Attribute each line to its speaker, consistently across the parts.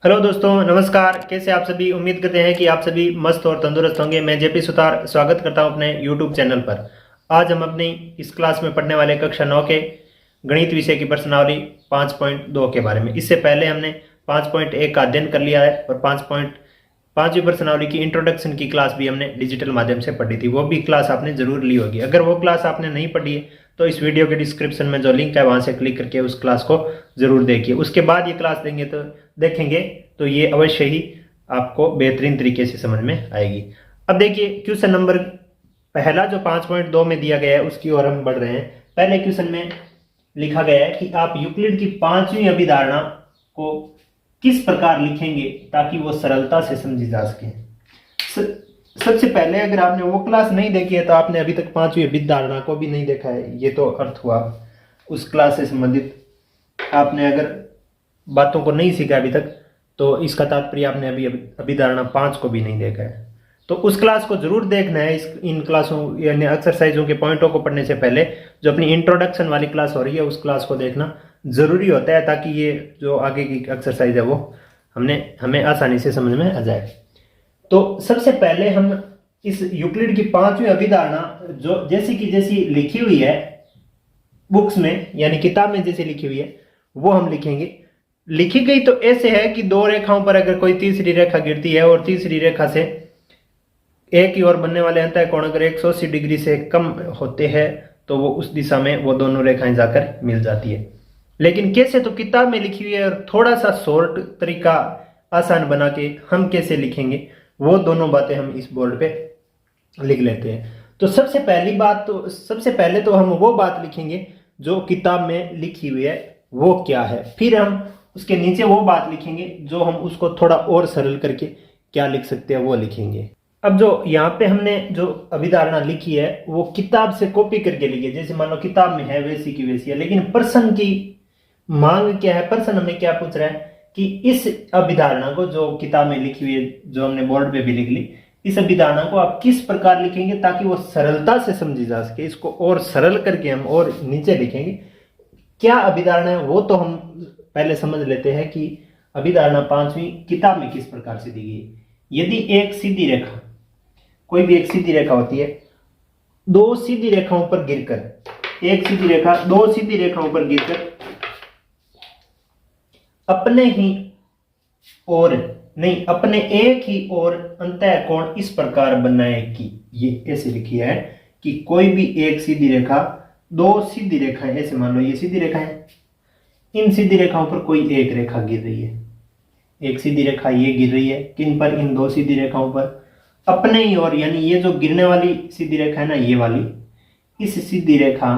Speaker 1: Hello दोस्तों, नमस्कार। कैसे आप सभी? उम्मीद करते हैं कि आप सभी मस्त और तंदुरुस्त होंगे। मैं जेपी सुतार स्वागत करता हूं अपने यूट्यूब चैनल पर। आज हम अपनी इस क्लास में पढ़ने वाले कक्षा 9 के गणित विषय की प्रश्नावली 5.2 के बारे में। इससे पहले हमने 5.1 का अध्ययन कर लिया है और 5वीं प्रश्नावली की इंट्रोडक्शन की क्लास भी हमने डिजिटल माध्यम से पढ़ी थी। वो भी क्लास आपने जरूर ली होगी। अगर वो क्लास आपने नहीं पढ़ी है तो इस वीडियो के डिस्क्रिप्शन में जो लिंक है वहां से क्लिक करके उस क्लास को जरूर देखिए। उसके बाद ये क्लास देखेंगे तो ये अवश्य ही आपको बेहतरीन तरीके से समझ में आएगी। अब देखिए क्वेश्चन नंबर पहला जो 5.2 में दिया गया है उसकी ओर हम बढ़ रहे हैं। पहले क्वेश्चन में लिखा गया है कि आप यूक्लिड की 5वीं अभिधारणा को किस प्रकार लिखेंगे ताकि वो सरलता से समझी जा सके। सबसे पहले अगर आपने वो क्लास नहीं देखी है तो आपने अभी तक 5वीं अभिधारणा को भी नहीं देखा है। ये तो अर्थ हुआ उस क्लास से संबंधित आपने अगर बातों को नहीं सीखा अभी तक तो इसका तात्पर्य आपने अभी अभिधारणा 5 को भी नहीं देखा है। तो उस क्लास को जरूर देखना है। इन क्लासों यानी एक्सरसाइजों के पॉइंटों को पढ़ने से पहले जो अपनी इंट्रोडक्शन वाली क्लास हो रही है उस क्लास को देखना जरूरी होता है ताकि ये जो आगे की एक्सरसाइज है वो हमें आसानी से समझ में आ जाए। तो सबसे पहले हम इस यूक्लिड की 5वीं अभिधारणा जो जैसी लिखी हुई है बुक्स में यानी किताब में जैसे लिखी हुई है वो हम लिखेंगे। लिखी गई तो ऐसे है कि दो रेखाओं पर अगर कोई तीसरी रेखा गिरती है और तीसरी रेखा से एक ही ओर बनने वाले अंतःकोण अगर 180 डिग्री से कम होते हैं तो वो उस दिशा में वो दोनों रेखाएं जाकर मिल जाती है। लेकिन कैसे तो किताब में लिखी हुई है और थोड़ा सा शॉर्ट तरीका आसान बना के हम कैसे लिखेंगे वो दोनों बातें हम इस बोर्ड पे लिख लेते हैं। तो सबसे पहले तो हम वो बात लिखेंगे जो किताब में लिखी हुई है वो क्या है। फिर हम उसके नीचे वो बात लिखेंगे जो हम उसको थोड़ा और सरल करके क्या लिख सकते हैं वो लिखेंगे। अब जो यहाँ पे हमने जो अभिधारणा लिखी है वो किताब से कॉपी करके लिखी है। जैसे मान लो किताब में है वैसी की वैसी है, लेकिन प्रश्न की मांग क्या है, प्रश्न हमें क्या पूछ रहा है कि इस अभिधारणा को जो किताब में लिखी हुई है जो हमने बोर्ड पे भी लिख ली, इस अभिधारणा को आप किस प्रकार लिखेंगे ताकि वो सरलता से समझी जा सके। इसको और सरल करके हम और नीचे लिखेंगे। क्या अभिधारणा है वो तो हम पहले समझ लेते हैं कि अभिधारणा 5वीं किताब में किस प्रकार से दी गई है। यदि एक सीधी रेखा, कोई भी एक सीधी रेखा होती है, दो सीधी रेखाओं पर गिरकर एक सीधी रेखा दो सीधी रेखाओं पर गिरकर अपने एक ही ओर अंतःकोण इस प्रकार बनाए कि ये ऐसे लिखी है कि कोई भी एक सीधी रेखा दो सीधी रेखाएं, ऐसे मान लो ये सीधी रेखा है, इन सीधी रेखाओं पर कोई एक रेखा गिर रही है। एक सीधी रेखा ये गिर रही है किन पर? इन दो सीधी रेखाओं पर अपने ही ओर, यानी ये जो गिरने वाली सीधी रेखा है ना ये वाली, इस सीधी रेखा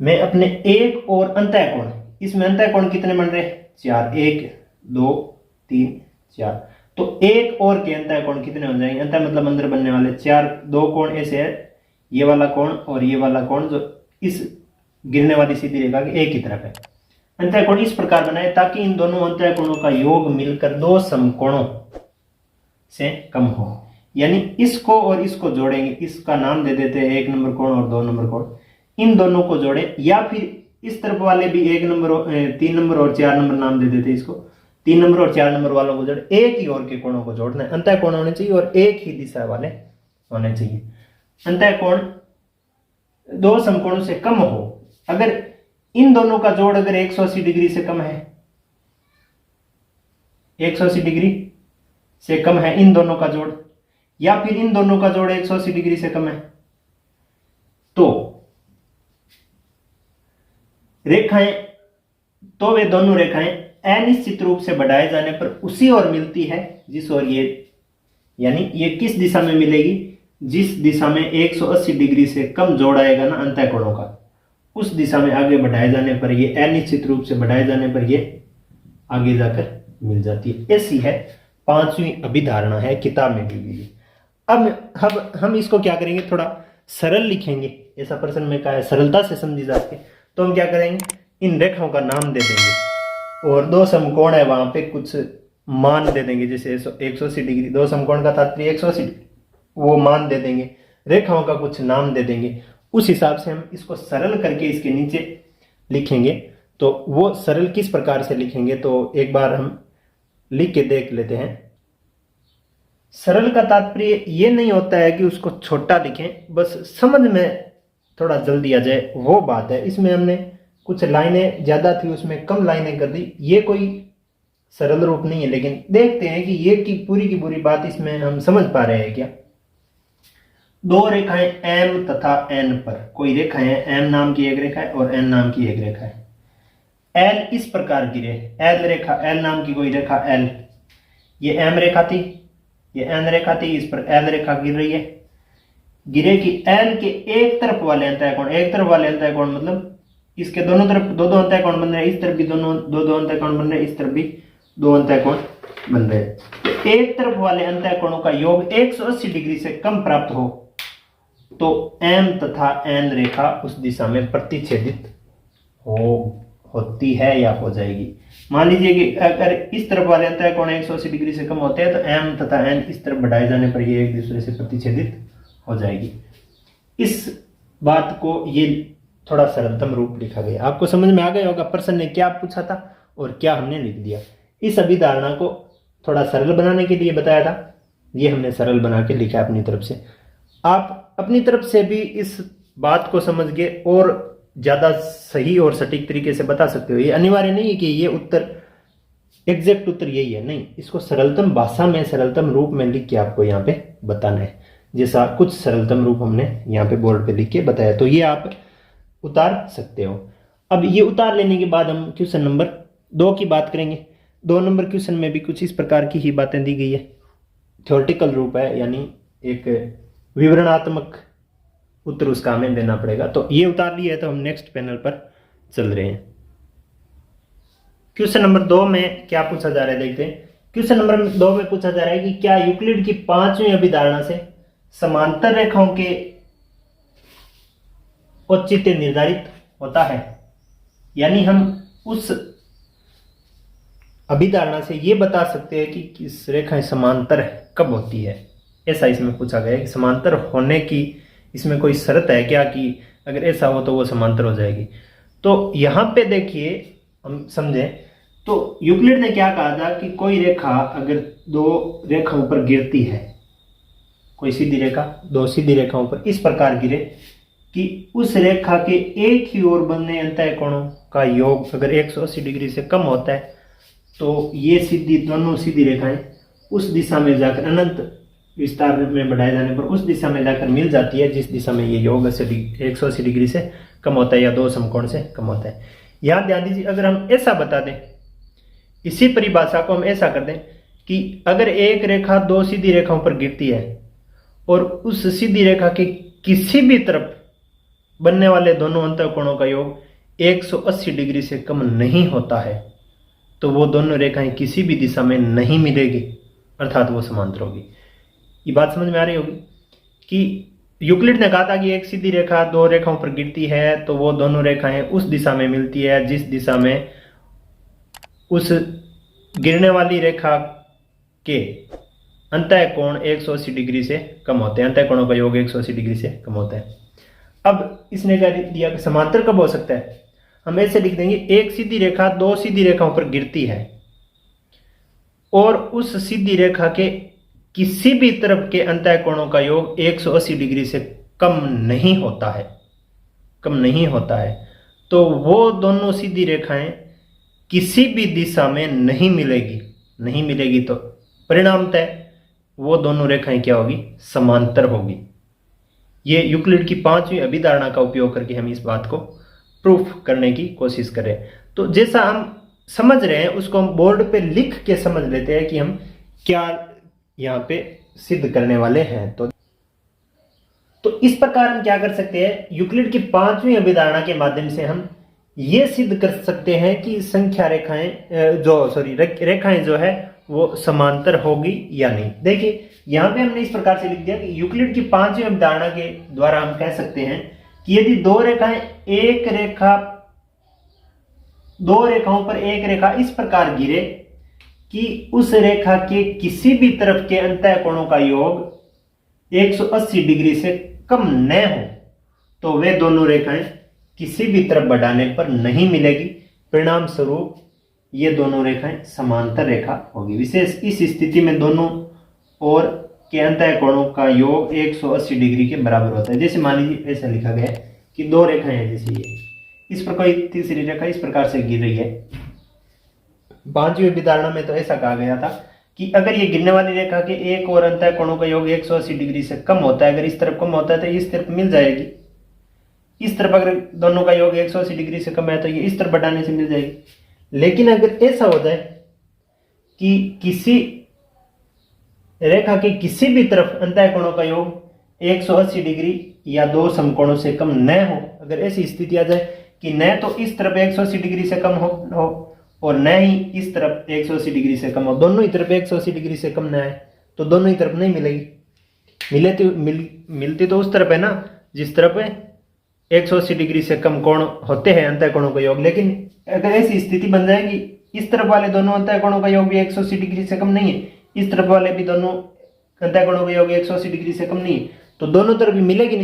Speaker 1: में अपने एक और अंतःकोण, इसमें अंतःकोण कितने बन रहे हैं? 4, 1 2 3 4। तो एक और के अंतःकोण कितने हो जाएंगे? अंतः मतलब अंदर बनने वाले 4, दो कोण ऐसे है, ये वाला कोण और ये वाला कोण जो इस गिरने वाली सीधी रेखा के एक ही तरफ है। अंतःकोण इस प्रकार बनाए ताकि इन दोनों अंतःकोणों का योग मिलकर दो समकोणों से कम हो। यानी इसको और इसको जोड़ेंगे, इसका नाम दे देते हैं 1 नंबर कोण और 2 नंबर कोण। इन दोनों को जोड़े या फिर इस तरफ वाले भी 1 नंबर 3 नंबर और 4 नंबर नाम दे देते हैं इसको। 3 नंबर और 4 नंबर वालों को जोड़े, एक ही ओर के कोणों को जोड़ना है। अंतःकोण होने चाहिए और एक ही दिशा वाले होने चाहिए। अंतःकोण दो समकोणों से कम हो। अगर इन दोनों का जोड़ अगर 180 डिग्री से कम है, 180 डिग्री से कम है इन दोनों का जोड़, या फिर इन दोनों का जोड़ 180 डिग्री से कम है, तो वे दोनों रेखाएं अनिश्चित रूप से बढ़ाए जाने पर उसी ओर मिलती है जिस ओर ये, यानी ये किस दिशा में मिलेगी? जिस दिशा में 180 डिग्री से कम जोड़ आएगा ना अंतःकोणों का, उस दिशा में आगे बढ़ाए जाने पर ये अनिश्चित रूप से बढ़ाए जाने पर ये आगे जाकर मिल जाती है। ऐसी है 5वीं अभिधारणा है, किताब में दी गई। अब हम इसको क्या करेंगे, थोड़ा सरल लिखेंगे। ऐसा प्रश्न में कहा है सरलता से समझी जा सके, तो हम क्या करेंगे, इन रेखाओं का नाम दे देंगे और दो समकोण है वहां पे कुछ मान दे देंगे। जैसे 180 डिग्री, दो समकोण का तात्पर्य 180, वो मान दे देंगे। रेखाओं का कुछ नाम दे देंगे। उस हिसाब से हम इसको सरल करके इसके नीचे लिखेंगे तो वो सरल किस प्रकार से लिखेंगे तो एक बार हम लिख के देख लेते हैं। सरल का तात्पर्य ये नहीं होता है कि उसको छोटा लिखें, बस समझ में थोड़ा जल्दी आ जाए, वो बात है। इसमें हमने कुछ लाइनें ज़्यादा थी, उसमें कम लाइनें कर दी, ये कोई सरल रूप नहीं है। लेकिन देखते हैं कि ये की पूरी बात इसमें हम समझ पा रहे हैं क्या। दो रेखाएं एम तथा एन पर, कोई रेखा है, एम नाम की एक रेखा है और एन नाम की एक रेखा है। एल इस प्रकार गिरे, एल रेखा, एल नाम की कोई रेखा एल, ये एम रेखा थी, ये एन रेखा थी, इस पर एल रेखा गिर रही है। गिरे कि एल के एक तरफ वाले अंतःकोण, एक तरफ वाले अंतःकोण मतलब इसके दोनों तरफ दो दो अंतःकोण बन रहे हैं, इस तरफ भी दोनों दो दो अंतःकोण बन रहे हैं, इस तरफ भी दो अंतःकोण बन रहे हैं। तो एक तरफ वाले अंतःकोणों का योग 180 डिग्री से कम प्राप्त हो तो एम तथा एन रेखा उस दिशा में प्रतिच्छेदित होती है या हो जाएगी। मान लीजिए कि अगर इस तरफ वाले अंतःकोण 180 डिग्री से कम होते हैं तो एम तथा एन इस तरफ बढ़ाए जाने पर ये एक दूसरे से प्रतिच्छेदित हो जाएगी। इस बात को ये थोड़ा सरलतम रूप लिखा गया। आपको समझ में आ गया होगा प्रश्न ने क्या पूछा था और क्या हमने लिख दिया। इस अभिधारणा को थोड़ा सरल बनाने के लिए बताया था, ये हमने सरल बना के लिखा अपनी तरफ से। आप अपनी तरफ से भी इस बात को समझ के और ज़्यादा सही और सटीक तरीके से बता सकते हो। ये अनिवार्य नहीं है कि ये उत्तर एग्जैक्ट उत्तर यही है, नहीं, इसको सरलतम भाषा में सरलतम रूप में लिख के आपको यहाँ पे बताना है। जैसा कुछ सरलतम रूप हमने यहाँ पे बोर्ड पे लिख के बताया, तो ये आप उतार सकते हो। अब ये उतार लेने के बाद हम क्वेश्चन नंबर 2 की बात करेंगे। 2 नंबर क्वेश्चन में भी कुछ इस प्रकार की ही बातें दी गई है। थ्योरेटिकल रूप है, यानी एक विवरणात्मक उत्तर उसका हमें देना पड़ेगा। तो ये उतार लिया है, तो हम नेक्स्ट पैनल पर चल रहे हैं। क्वेश्चन नंबर 2 में क्या पूछा जा रहा है देखते हैं। क्वेश्चन नंबर 2 में पूछा जा रहा है कि क्या यूक्लिड की 5वीं अभिधारणा से समांतर रेखाओं के औचित्य निर्धारित होता है। यानी हम उस अभिधारणा से ये बता सकते हैं कि किस रेखाएं समांतर कब होती है, ऐसा इसमें पूछा गया है कि समांतर होने की इसमें कोई शर्त है क्या कि अगर ऐसा हो तो वो समांतर हो जाएगी। तो यहाँ पे देखिए हम समझें तो यूक्लिड ने क्या कहा था कि कोई रेखा अगर दो रेखाओं पर गिरती है, कोई सीधी रेखा दो सीधी रेखाओं पर इस प्रकार गिरे कि उस रेखा के एक ही ओर बनने अंतःकोणों का योग अगर 180 डिग्री से कम होता है तो ये दोनों सीधी रेखाएं उस दिशा में जाकर अनंत विस्तार में बढ़ाए जाने पर उस दिशा में जाकर मिल जाती है जिस दिशा में ये योग 180 डिग्री से कम होता है या दो समकोण से कम होता है। यहाँ ध्यान दीजिए, अगर हम ऐसा बता दें, इसी परिभाषा को हम ऐसा कर दें कि अगर एक रेखा दो सीधी रेखाओं पर गिरती है और उस सीधी रेखा के किसी भी तरफ बनने वाले दोनों अंतःकोणों का योग 180 डिग्री से कम नहीं होता है तो वो दोनों रेखाएं किसी भी दिशा में नहीं मिलेगी, अर्थात वो समांतर होगी। ये बात समझ में आ रही होगी कि यूक्लिड ने कहा था कि एक सीधी रेखा दो रेखाओं पर गिरती है तो वो दोनों रेखाएं उस दिशा में मिलती है जिस दिशा में उस गिरने वाली रेखा के अंतःकोण 180 डिग्री से कम होते हैं, अंतःकोणों का योग 180 डिग्री से कम होता है। अब इसने क्या दिया कि समांतर कब हो सकता है, हम ऐसे लिख देंगे एक सीधी रेखा दो सीधी रेखाओं पर गिरती है और उस सीधी रेखा के किसी भी तरफ के अंतःकोणों का योग 180 डिग्री से कम नहीं होता है, कम नहीं होता है, तो वो दोनों सीधी रेखाएं किसी भी दिशा में नहीं मिलेगी तो परिणामतः वो दोनों रेखाएं क्या होगी, समांतर होगी। ये यूक्लिड की 5वीं अभिधारणा का उपयोग करके हम इस बात को प्रूफ करने की कोशिश कर रहे हैं। तो जैसा हम समझ रहे हैं उसको हम बोर्ड पे लिख के समझ लेते हैं कि हम क्या यहाँ पे सिद्ध करने वाले हैं। तो इस प्रकार हम क्या कर सकते हैं, यूक्लिड की 5वीं अभिधारणा के माध्यम से हम ये सिद्ध कर सकते हैं कि संख्या रेखाएं जो है वो समांतर होगी या नहीं। देखिए यहाँ पे हमने इस प्रकार से लिख दिया कि यूक्लिड की 5वीं अवधारणा के द्वारा हम कह सकते हैं कि यदि दो रेखाओं पर एक रेखा इस प्रकार गिरे कि उस रेखा के किसी भी तरफ के अंतःकोणों का योग 180 डिग्री से कम न हो तो वे दोनों रेखाएं किसी भी तरफ बढ़ाने पर नहीं मिलेगी, परिणाम स्वरूप ये दोनों रेखाएं समांतर रेखा होगी। विशेष इस स्थिति में दोनों ओर के अंतः कोणों का योग 180 डिग्री के बराबर होता है। जैसे मान लीजिए ऐसा लिखा गया है कि दो रेखाएं हैं, जैसे ये इस पर कोई तीसरी रेखा इस प्रकार से गिर रही है। पांचवी विधारणा में तो ऐसा कहा गया था कि अगर ये गिरने वाली रेखा के एक और अंतः कोणों का योग 180 डिग्री से कम होता है, अगर इस तरफ कम होता है तो इस तरफ मिल जाएगी, इस तरफ अगर दोनों का योग 180 डिग्री से कम है तो ये इस तरफ बढ़ाने से मिल जाएगी। लेकिन अगर ऐसा हो जाए कि किसी रेखा के किसी भी तरफ अंतः कोणों का योग 180 डिग्री या दो समकोणों से कम न हो, अगर ऐसी स्थिति आ जाए कि न तो इस तरफ 180 डिग्री से कम हो और न ही इस तरफ 180 डिग्री से कम हो, दोनों ही तरफ 180 डिग्री से कम न आए, तो दोनों ही तरफ नहीं मिलेगी। मिलती तो उस तरफ है ना जिस तरफ 180 डिग्री से कम कोण होते हैं अंतः कोणों का योग। लेकिन अगर ऐसी स्थिति बन जाएगी इस तरफ वाले दोनों अंतः कोणों का योग भी 180 डिग्री से कम नहीं है, इस तरफ वाले भी दोनों अंतः कोणों का योग 180 डिग्री से कम नहीं है, तो दोनों तरफ भी मिलेगी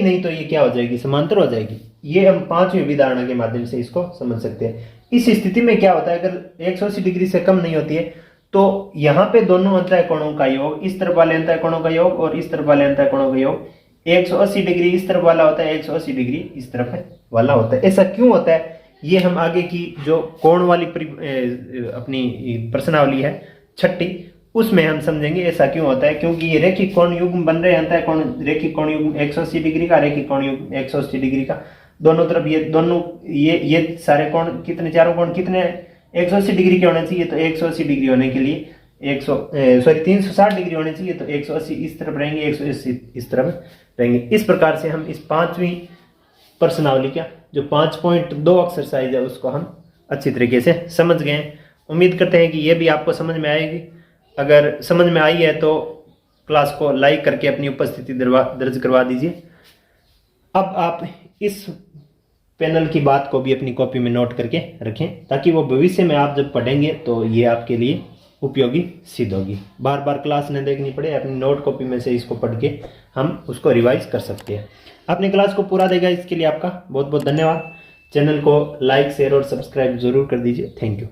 Speaker 1: नहीं, तो ये क्या हो जाएगी, समांतर हो जाएगी। ये हम पांचवी विधारणा के माध्यम से इसको समझ सकते हैं। इस स्थिति में क्या होता है, अगर 180 डिग्री से कम नहीं होती है तो यहाँ पे दोनों अंतः कोणों का योग, इस तरफ वाले अंतः कोणों का योग और इस तरफ वाले अंतः कोणों का योग 180 डिग्री इस तरफ वाला होता है, 180 डिग्री इस तरफ वाला होता है। ऐसा क्यों होता है ये हम आगे की जो कोण वाली अपनी प्रश्नावली है छठी, उसमें हम समझेंगे ऐसा क्यों होता है। क्योंकि ये रेखिक कोण युग्म बन रहे हैं, अंतः कोण रेखिक कोण युग्म 180 डिग्री का, रेखिक कोण युग्म 180 डिग्री का, दोनों तरफ ये सारे कोण कितने, चारों कोण कितने 180 डिग्री के होने चाहिए, तो 180 डिग्री होने के लिए 360 डिग्री होने चाहिए, तो 180 इस तरफ रहेंगे, 180 इस तरफ रहेंगे। इस प्रकार से हम इस पांचवी प्रश्नावली का जो 5.2 एक्सरसाइज है उसको हम अच्छी तरीके से समझ गए हैं। उम्मीद करते हैं कि ये भी आपको समझ में आएगी। अगर समझ में आई है तो क्लास को लाइक करके अपनी उपस्थिति दर्ज करवा दीजिए। अब आप इस पैनल की बात को भी अपनी कॉपी में नोट करके रखें ताकि वो भविष्य में आप जब पढ़ेंगे तो ये आपके लिए उपयोगी सिद्ध होगी। बार बार क्लास न देखनी पड़े, अपनी नोट कॉपी में से इसको पढ़ के हम उसको रिवाइज कर सकते हैं। आपने क्लास को पूरा देखा, इसके लिए आपका बहुत बहुत धन्यवाद। चैनल को लाइक, शेयर और सब्सक्राइब जरूर कर दीजिए। Thank you.